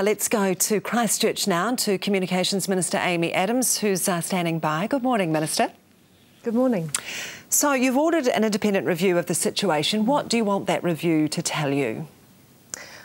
Let's go to Christchurch now, to Communications Minister Amy Adams, who's standing by. Good morning, Minister. Good morning. So you've ordered an independent review of the situation. What do you want that review to tell you?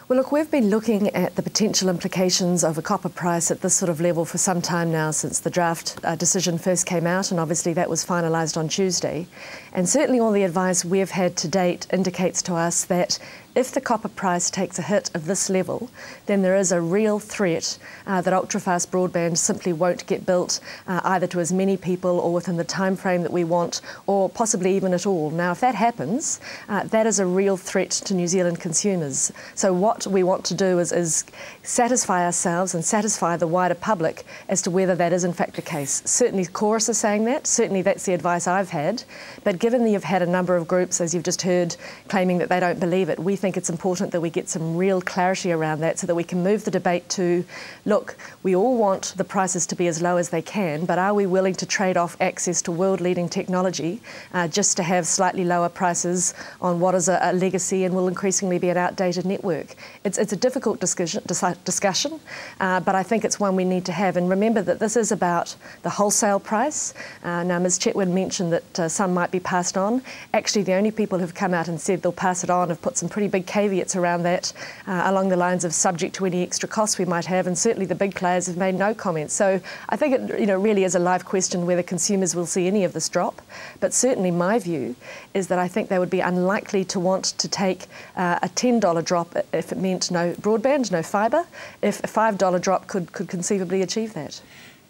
Well, look, we've been looking at the potential implications of a copper price at this sort of level for some time now, since the draft decision first came out, and obviously that was finalised on Tuesday. And certainly all the advice we've had to date indicates to us that if the copper price takes a hit of this level, then there is a real threat that ultra-fast broadband simply won't get built either to as many people or within the time frame that we want, or possibly even at all. Now, if that happens, that is a real threat to New Zealand consumers. So what we want to do is satisfy ourselves and satisfy the wider public as to whether that is in fact the case. Certainly Chorus is saying that, certainly that's the advice I've had, but given that you've had a number of groups, as you've just heard, claiming that they don't believe it, we think it's important that we get some real clarity around that so that we can move the debate to, look, we all want the prices to be as low as they can, but are we willing to trade off access to world-leading technology just to have slightly lower prices on what is a legacy and will increasingly be an outdated network? It's a difficult discussion, but I think it's one we need to have. And remember that this is about the wholesale price. Now, Ms Chetwin mentioned that some might be passed on. Actually, the only people who've come out and said they'll pass it on have put some pretty big caveats around that, along the lines of subject to any extra costs we might have, and certainly the big players have made no comments. So I think it really is a live question whether consumers will see any of this drop. But certainly my view is that I think they would be unlikely to want to take a $10 drop if it meant no broadband, no fibre, if a $5 drop could conceivably achieve that.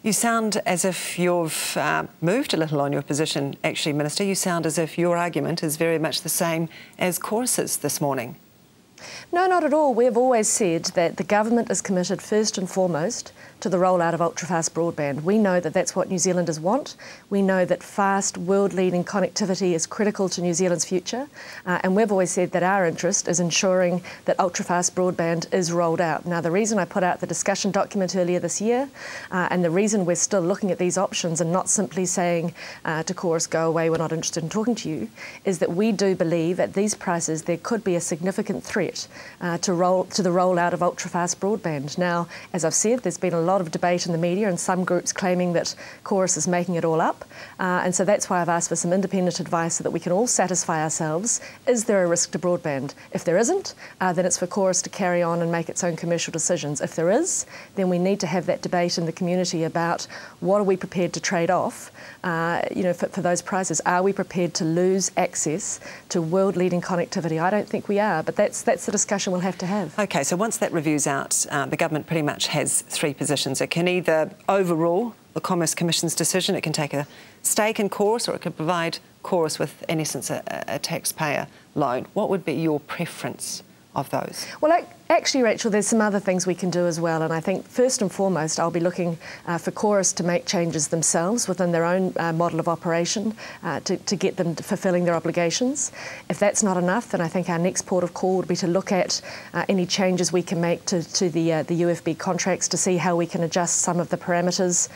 You sound as if you've moved a little on your position, actually, Minister. You sound as if your argument is very much the same as Chorus's this morning. No, not at all. We've always said that the government is committed first and foremost to the rollout of ultra-fast broadband. We know that that's what New Zealanders want. We know that fast, world-leading connectivity is critical to New Zealand's future. And we've always said that our interest is ensuring that ultra-fast broadband is rolled out. Now, the reason I put out the discussion document earlier this year, and the reason we're still looking at these options and not simply saying to Chorus, go away, we're not interested in talking to you, is that we do believe at these prices there could be a significant threat to the rollout of ultra-fast broadband. Now, as I've said, there's been a lot of debate in the media and some groups claiming that Chorus is making it all up. And so that's why I've asked for some independent advice so that we can all satisfy ourselves. Is there a risk to broadband? If there isn't, then it's for Chorus to carry on and make its own commercial decisions. If there is, then we need to have that debate in the community about what are we prepared to trade off for those prices. Are we prepared to lose access to world-leading connectivity? I don't think we are, but that's the discussion we'll have to have. OK, so once that review's out, the government pretty much has three positions. It can either overrule the Commerce Commission's decision, it can take a stake in Chorus, or it could provide Chorus with, in essence, a taxpayer loan. What would be your preference of those? Well, actually, Rachel, there's some other things we can do as well, and I think first and foremost I'll be looking for Chorus to make changes themselves within their own model of operation to get them fulfilling their obligations. If that's not enough, then I think our next port of call would be to look at any changes we can make to the UFB contracts to see how we can adjust some of the parameters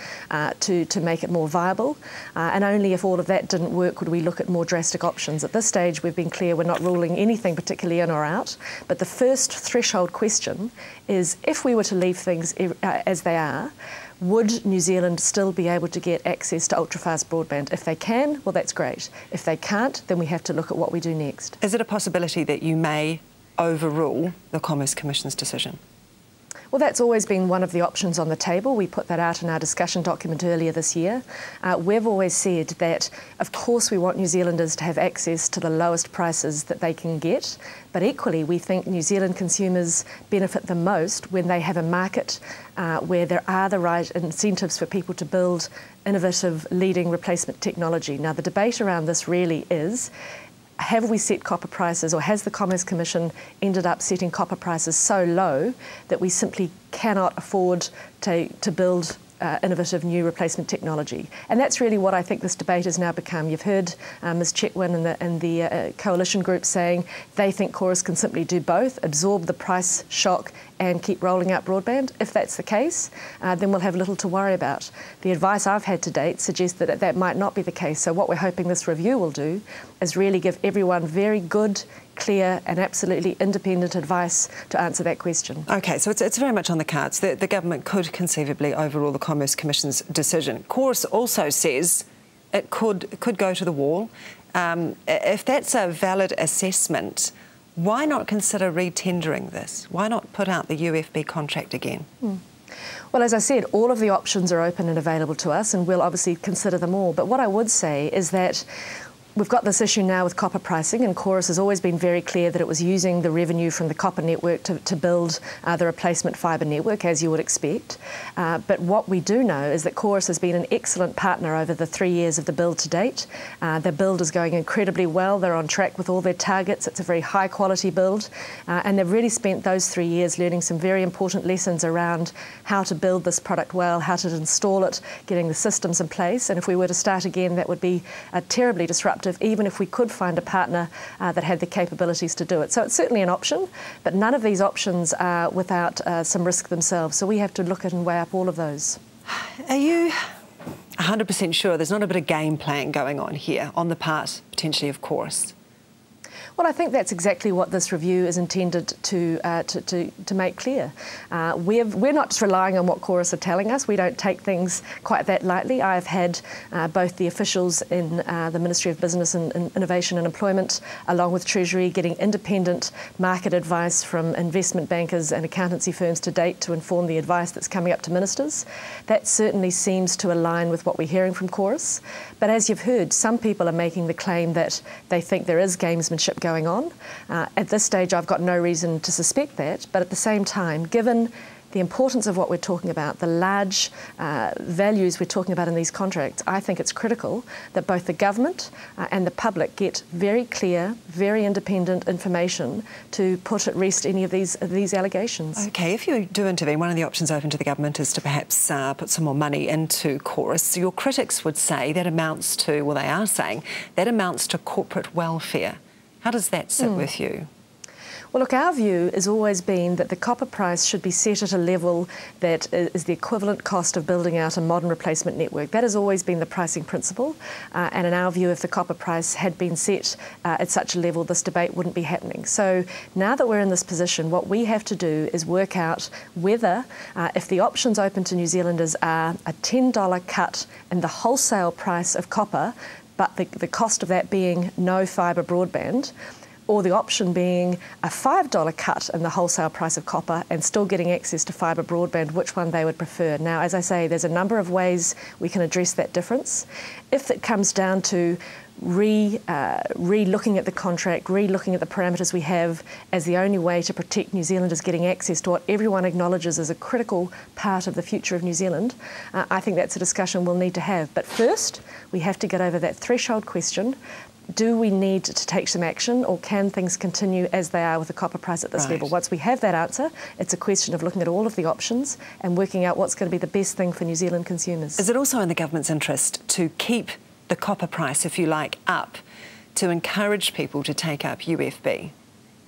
to make it more viable. And only if all of that didn't work would we look at more drastic options. At this stage, we've been clear we're not ruling anything particularly in or out, but the first threshold question is, if we were to leave things as they are, would New Zealand still be able to get access to ultra-fast broadband? If they can, well, that's great. If they can't, then we have to look at what we do next. Is it a possibility that you may overrule the Commerce Commission's decision? Well, that's always been one of the options on the table. We put that out in our discussion document earlier this year. We've always said that, of course, we want New Zealanders to have access to the lowest prices that they can get, but equally we think New Zealand consumers benefit the most when they have a market where there are the right incentives for people to build innovative, leading replacement technology. Now, the debate around this really is, have we set copper prices, or has the Commerce Commission ended up setting copper prices so low that we simply cannot afford to build innovative new replacement technology? And that's really what I think this debate has now become. You've heard Ms Chetwin and the coalition group saying they think Chorus can simply do both, absorb the price shock and keep rolling out broadband. If that's the case, then we'll have little to worry about. The advice I've had to date suggests that that might not be the case. So what we're hoping this review will do is really give everyone very good, clear and absolutely independent advice to answer that question. OK, so it's very much on the cards. The government could conceivably overrule the Commerce Commission's decision. Chorus also says it could go to the wall. If that's a valid assessment, why not consider re-tendering this? Why not put out the UFB contract again? Well, as I said, all of the options are open and available to us, and we'll obviously consider them all. But what I would say is that we've got this issue now with copper pricing, and Chorus has always been very clear that it was using the revenue from the copper network to build the replacement fibre network, as you would expect. But what we do know is that Chorus has been an excellent partner over the 3 years of the build to date. The build is going incredibly well. They're on track with all their targets. It's a very high quality build, and they've really spent those 3 years learning some very important lessons around how to build this product well, how to install it, getting the systems in place. And if we were to start again, that would be terribly disruptive, even if we could find a partner that had the capabilities to do it. So it's certainly an option, but none of these options are without some risk themselves. So we have to look at and weigh up all of those. Are you 100% sure there's not a bit of game playing going on here on the part, potentially, of Chorus? Well, I think that's exactly what this review is intended to make clear. We're not just relying on what Chorus are telling us. We don't take things quite that lightly. I've had both the officials in the Ministry of Business and Innovation and Employment, along with Treasury, getting independent market advice from investment bankers and accountancy firms to date to inform the advice that's coming up to ministers. That certainly seems to align with what we're hearing from Chorus. But as you've heard, some people are making the claim that they think there is gamesmanship going on. At this stage, I've got no reason to suspect that, but at the same time, given the importance of what we're talking about, the large values we're talking about in these contracts, I think it's critical that both the government and the public get very clear, very independent information to put at rest any of these allegations. OK, if you do intervene, one of the options open to the government is to perhaps put some more money into Chorus. Your critics would say that amounts to, well, they are saying, that amounts to corporate welfare. How does that sit with you? Well, look, our view has always been that the copper price should be set at a level that is the equivalent cost of building out a modern replacement network. That has always been the pricing principle, and in our view, if the copper price had been set at such a level, this debate wouldn't be happening. So now that we're in this position, what we have to do is work out whether, if the options open to New Zealanders are a $10 cut in the wholesale price of copper, but the cost of that being no fibre broadband, or the option being a $5 cut in the wholesale price of copper and still getting access to fibre broadband, which one they would prefer. Now, as I say, there's a number of ways we can address that difference. If it comes down to re-looking at the contract, re-looking at the parameters we have as the only way to protect New Zealanders getting access to what everyone acknowledges is a critical part of the future of New Zealand, I think that's a discussion we'll need to have. But first, we have to get over that threshold question. Do we need to take some action, or can things continue as they are with the copper price at this level? Once we have that answer, it's a question of looking at all of the options and working out what's going to be the best thing for New Zealand consumers. Is it also in the government's interest to keep the copper price, if you like, up, to encourage people to take up UFB?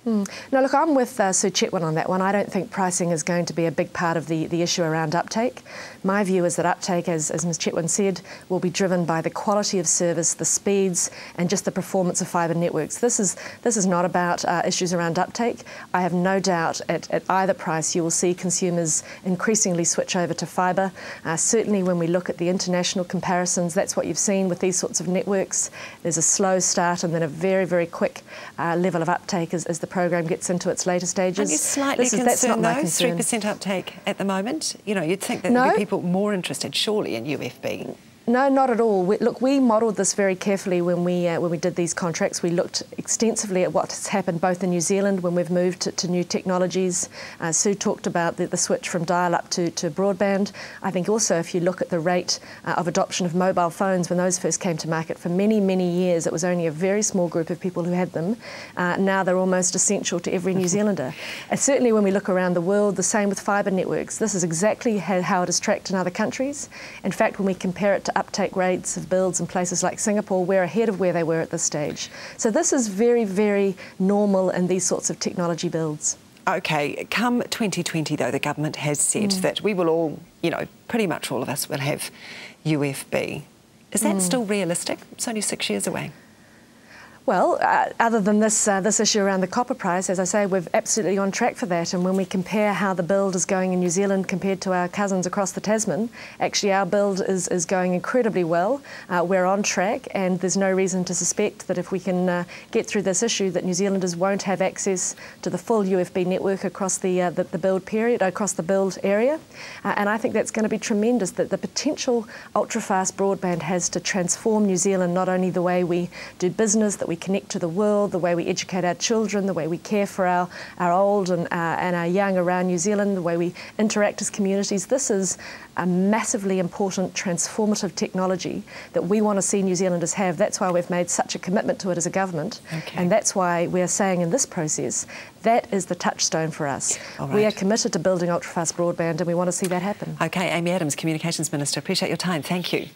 No, look, I'm with Sue Chetwynd on that one. I don't think pricing is going to be a big part of the issue around uptake. My view is that uptake, as Ms Chetwynd said, will be driven by the quality of service, the speeds, and just the performance of fibre networks. This is not about issues around uptake. I have no doubt at either price you will see consumers increasingly switch over to fibre. Certainly when we look at the international comparisons, that's what you've seen with these sorts of networks. There's a slow start and then a very, very quick level of uptake as the program gets into its later stages. Aren't you slightly concerned, though, 3% uptake at the moment? You know, you'd think that there'd be people more interested, surely, in UFB. No, not at all. We modelled this very carefully when we did these contracts. We looked extensively at what's happened both in New Zealand when we've moved to new technologies. Sue talked about the switch from dial-up to broadband. I think also if you look at the rate of adoption of mobile phones when those first came to market, for many, many years it was only a very small group of people who had them. Now they're almost essential to every New Zealander. Certainly when we look around the world, the same with fibre networks. This is exactly how it is tracked in other countries. In fact, when we compare it to uptake rates of builds in places like Singapore, we're ahead of where they were at this stage. So this is very, very normal in these sorts of technology builds. OK, come 2020, though, the government has said that we will all, you know, pretty much all of us will have UFB. Is that still realistic? It's only 6 years away. Well, other than this issue around the copper price, as I say, we're absolutely on track for that. And when we compare how the build is going in New Zealand compared to our cousins across the Tasman, actually our build is going incredibly well. We're on track, and there's no reason to suspect that if we can get through this issue, that New Zealanders won't have access to the full UFB network across the build period, across the build area. And I think that's going to be tremendous. That the potential ultra-fast broadband has to transform New Zealand, not only the way we do business, that we connect to the world, the way we educate our children, the way we care for our old and our young around New Zealand, the way we interact as communities. This is a massively important transformative technology that we want to see New Zealanders have. That's why we've made such a commitment to it as a government. Okay. And that's why we're saying in this process, that is the touchstone for us. All right. We are committed to building ultra-fast broadband, and we want to see that happen. Okay, Amy Adams, Communications Minister, appreciate your time. Thank you.